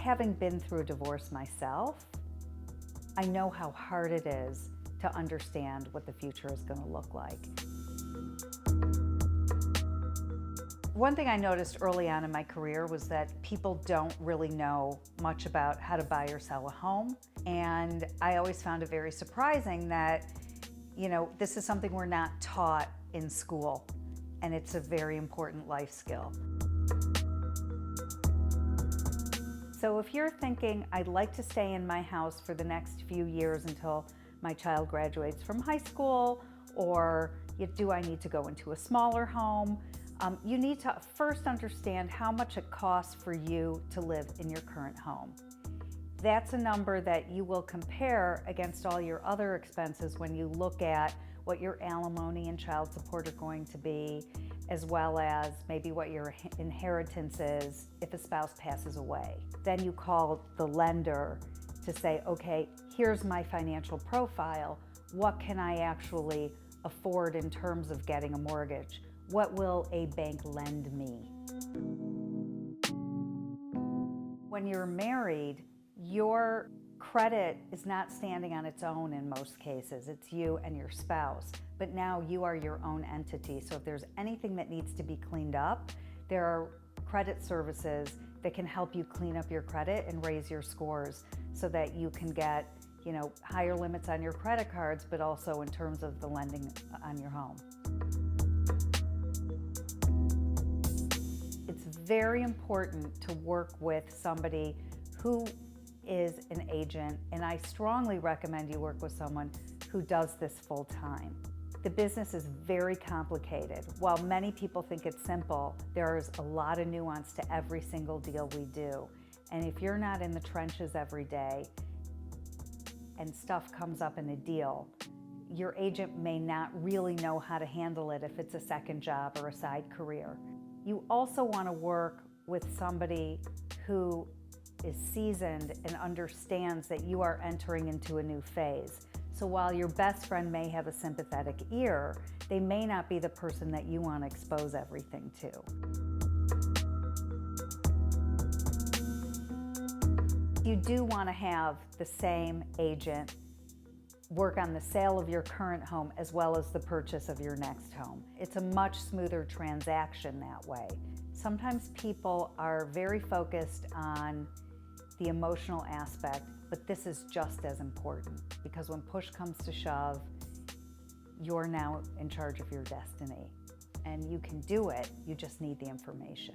Having been through a divorce myself, I know how hard it is to understand what the future is going to look like. One thing I noticed early on in my career was that people don't really know much about how to buy or sell a home. And I always found it very surprising that, this is something we're not taught in school, and it's a very important life skill. So if you're thinking, I'd like to stay in my house for the next few years until my child graduates from high school, or do I need to go into a smaller home? You need to first understand how much it costs for you to live in your current home. That's a number that you will compare against all your other expenses when you look at what your alimony and child support are going to be, as well as maybe what your inheritance is if a spouse passes away. Then you call the lender to say, okay, here's my financial profile. What can I actually afford in terms of getting a mortgage? What will a bank lend me? When you're married, your credit is not standing on its own in most cases. It's you and your spouse. But now you are your own entity. So if there's anything that needs to be cleaned up, there are credit services that can help you clean up your credit and raise your scores so that you can get, higher limits on your credit cards, but also in terms of the lending on your home. It's very important to work with somebody who is an agent, and I strongly recommend you work with someone who does this full time. The business is very complicated. While many people think it's simple, there's a lot of nuance to every single deal we do. And if you're not in the trenches every day and stuff comes up in a deal, your agent may not really know how to handle it if it's a second job or a side career. You also want to work with somebody who is seasoned and understands that you are entering into a new phase. So while your best friend may have a sympathetic ear, they may not be the person that you want to expose everything to. You do want to have the same agent work on the sale of your current home as well as the purchase of your next home. It's a much smoother transaction that way. Sometimes people are very focused on the emotional aspect, but this is just as important, because when push comes to shove, you're now in charge of your destiny. And you can do it, you just need the information.